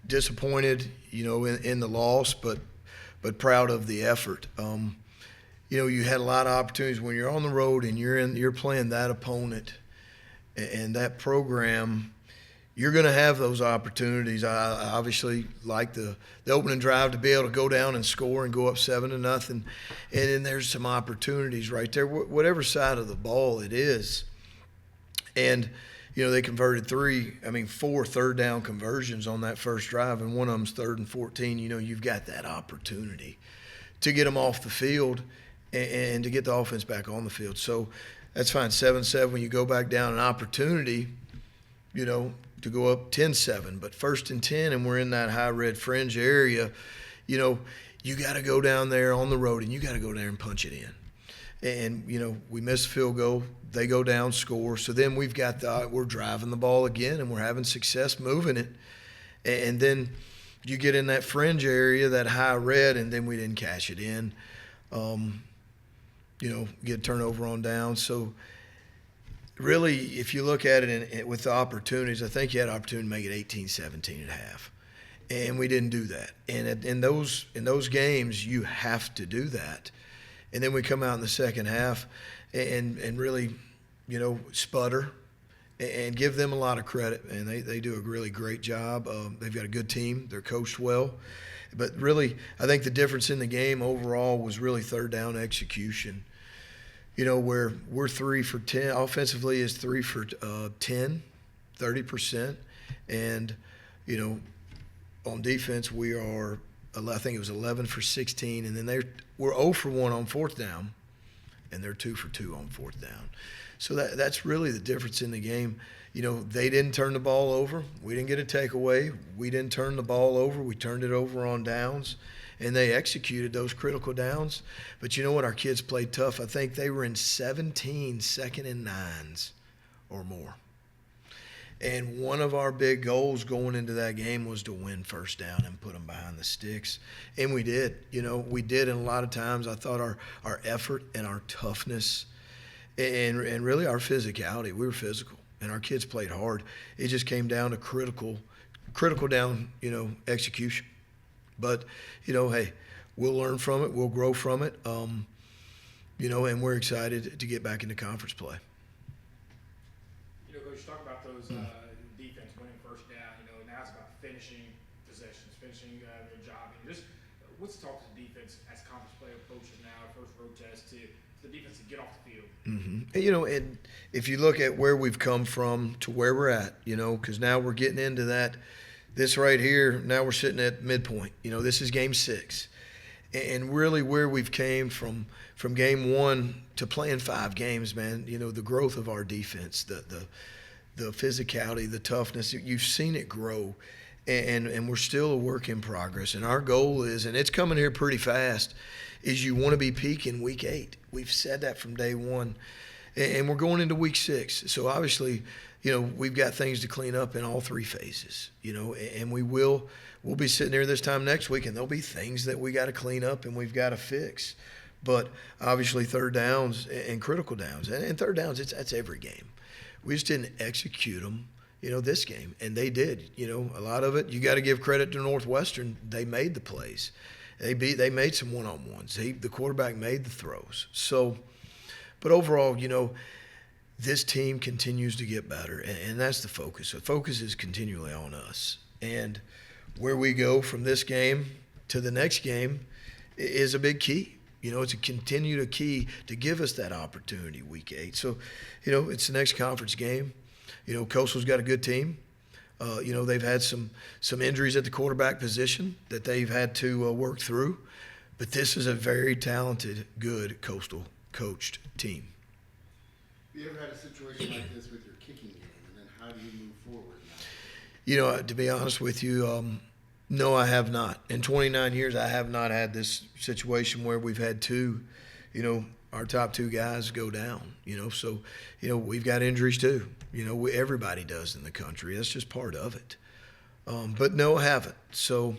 disappointed, in the loss, but proud of the effort. You had a lot of opportunities when you're on the road and you're playing that opponent and that program. You're going to have those opportunities. I obviously like the opening drive to be able to go down and score and go up 7-0, and then there's some opportunities right there, whatever side of the ball it is. And they converted 4 third down conversions on that first drive, and one of them's 3rd and 14. You've got that opportunity to get them off the field and to get the offense back on the field. So that's fine. 7-7 when you go back down, an opportunity, to go up 10-7, but 1st and 10, and we're in that high red fringe area. You got to go down there on the road, and you got to go there and punch it in. And we miss a field goal, they go down, score. So then we're driving the ball again, and we're having success moving it. And then you get in that fringe area, that high red, and then we didn't cash it in. Get turnover on down. So really, if you look at it with the opportunities, I think you had an opportunity to make it 18-17 at half, and we didn't do that. And in those games, you have to do that. And then we come out in the second half and really, sputter and give them a lot of credit. And they do a really great job. They've got a good team. They're coached well. But really, I think the difference in the game overall was really third down execution. Where we're 3 for 10, offensively is 3 for 10, 30%. And, on defense, we are, I think it was 11 for 16. And then we're 0 for 1 on 4th down, and they're 2 for 2 on 4th down. So that's really the difference in the game. They didn't turn the ball over. We didn't get a takeaway. We didn't turn the ball over. We turned it over on downs. And they executed those critical downs. But you know what? Our kids played tough. I think they were in 17 second and 9s or more. And one of our big goals going into that game was to win first down and put them behind the sticks. And we did. We did. And a lot of times I thought our effort and our toughness and really our physicality, we were physical. And our kids played hard. It just came down to critical down, execution. But, hey, we'll learn from it. We'll grow from it, and we're excited to get back into conference play. Coach, talk about those defense winning first down. Now it's about finishing possessions, finishing their job. And just what's the talk to the defense as conference play approaches now, first road test, to the defense to get off the field? Mm-hmm. And if you look at where we've come from to where we're at, because now we're getting into that. This right here, now we're sitting at midpoint. This is game 6. And really where we've came from game 1 to playing 5 games, man, the growth of our defense, the physicality, the toughness, you've seen it grow. And we're still a work in progress. And our goal is, and it's coming here pretty fast, is you want to be peaking week 8. We've said that from day 1. And we're going into week 6. So obviously, we've got things to clean up in all 3 phases, and we'll be sitting here this time next week, and there'll be things that we got to clean up and we've got to fix. But obviously third downs and critical downs, and third downs, that's every game. We just didn't execute them, this game, and they did. A lot of it, you got to give credit to Northwestern. They made the plays. They made some one-on-ones. The quarterback made the throws. So, but overall, this team continues to get better, and that's the focus. The focus is continually on us. And where we go from this game to the next game is a big key. It's a continued key to give us that opportunity week 8. So, it's the next conference game. Coastal's got a good team. They've had some injuries at the quarterback position that they've had to work through. But this is a very talented, good Coastal coached team. Have you ever had a situation like this with your kicking game, and then how do you move forward now? To be honest with you, no, I have not. In 29 years, I have not had this situation where we've had our top 2 guys go down. So, we've got injuries too. Everybody does in the country. That's just part of it. But no, I haven't. So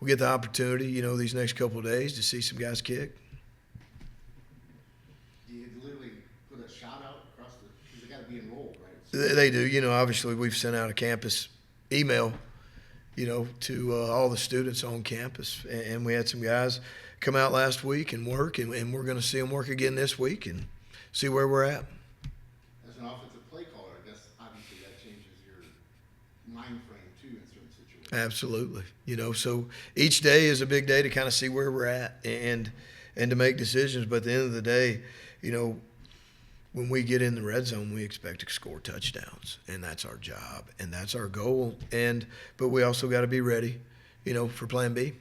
we'll get the opportunity, these next couple of days to see some guys kick. They do. Obviously we've sent out a campus email, to all the students on campus. And we had some guys come out last week and work, and we're going to see them work again this week and see where we're at. As an offensive play caller, I guess obviously that changes your mind frame too in certain situations. Absolutely. So each day is a big day to kind of see where we're at and to make decisions. But at the end of the day, when we get in the red zone, we expect to score touchdowns, and that's our job, and that's our goal. But we also got to be ready, for Plan B.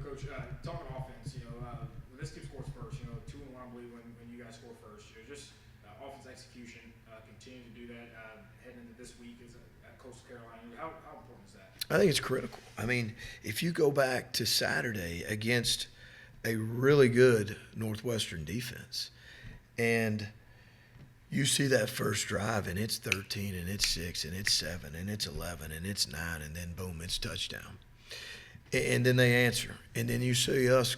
Coach, talking offense, when this team scores first, 2-1, I believe, when you guys score first, just offense execution, continue to do that heading into this week at Coastal Carolina. How important is that? I think it's critical. I mean, if you go back to Saturday against a really good Northwestern defense, and you see that first drive, and it's 13, and it's 6, and it's 7, and it's 11, and it's 9, and then boom, it's touchdown. And then they answer, and then you see us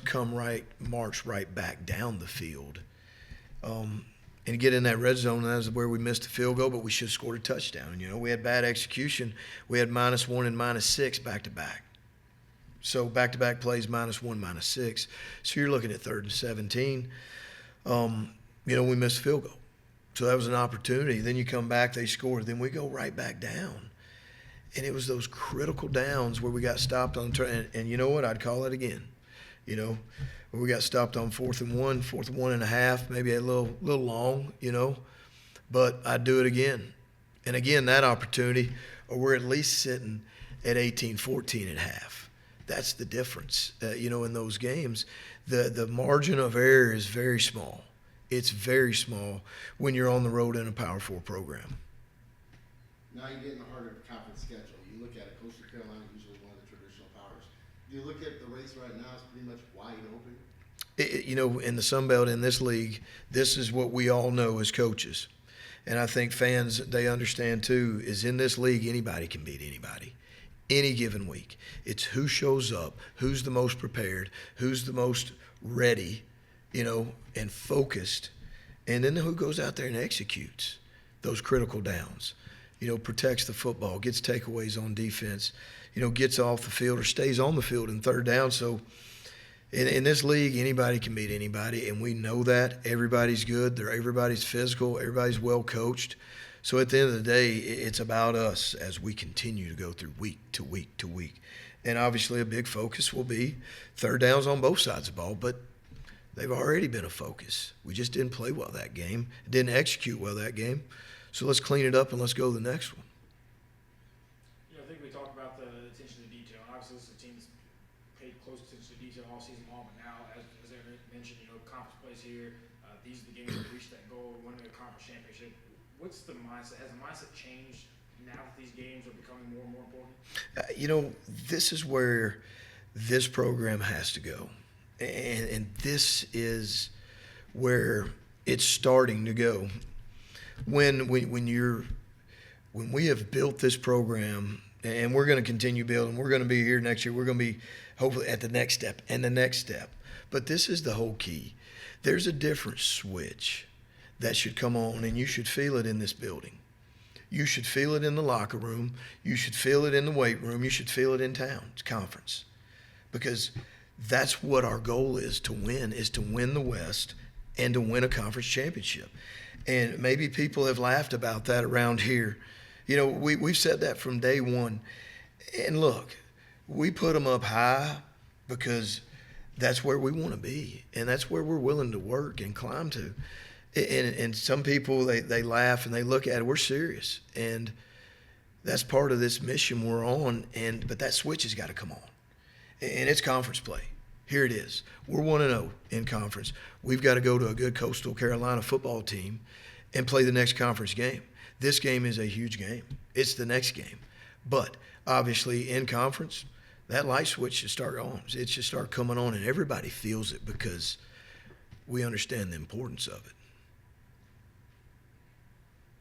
march right back down the field, and get in that red zone. And that was where we missed a field goal, but we should have scored a touchdown. We had bad execution. We had -1 and -6 back to back. So back-to-back plays, -1, -6. So you're looking at 3rd and 17. We missed a field goal. So that was an opportunity. Then you come back, they score. Then we go right back down. And it was those critical downs where we got stopped on and you know what? I'd call it again. Where we got stopped on 4th and 1, 4th and 1.5, maybe a little long, But I'd do it again. And again, that opportunity, or we're at least sitting at 18-14 at half. That's the difference, in those games. The margin of error is very small. It's very small when you're on the road in a Power 4 program. Now you get in the heart of the conference schedule. You look at it, Coastal Carolina, usually one of the traditional powers. You look at the race right now, it's pretty much wide open. In the Sun Belt, in this league, this is what we all know as coaches. And I think fans, they understand too, is in this league, anybody can beat anybody. Any given week. It's who shows up, who's the most prepared, who's the most ready, and focused, and then who goes out there and executes those critical downs, protects the football, gets takeaways on defense, gets off the field or stays on the field in 3rd down. So in this league, anybody can beat anybody, and we know that. Everybody's good. Everybody's physical. Everybody's well coached. So at the end of the day, it's about us as we continue to go through week to week to week. And obviously a big focus will be 3rd downs on both sides of the ball, but they've already been a focus. We just didn't play well that game, didn't execute well that game. So let's clean it up and let's go to the next one. I think we talked about the attention to detail. Obviously, this team's paid close attention to detail all season long, but now, as I mentioned, conference plays here. These are the games that reach that goal, winning a conference championship. What's the mindset? Has the mindset changed now that these games are becoming more and more important? This is where this program has to go. And this is where it's starting to go. When we have built this program, and we're going to continue building, we're going to be here next year, we're going to be hopefully at the next step and the next step. But this is the whole key. There's a different switch that should come on, and you should feel it in this building. You should feel it in the locker room. You should feel it in the weight room. You should feel it in town. It's conference. Because that's what our goal is to win the West and to win a conference championship. And maybe people have laughed about that around here. We've said that from day one. And look, we put them up high because that's where we want to be. And that's where we're willing to work and climb to. And some people, they laugh and they look at it. We're serious. And that's part of this mission we're on. But that switch has got to come on. And it's conference play. Here it is. We're 1-0 in conference. We've got to go to a good Coastal Carolina football team and play the next conference game. This game is a huge game. It's the next game. But obviously in conference, that light switch should start on. It should start coming on, and everybody feels it because we understand the importance of it.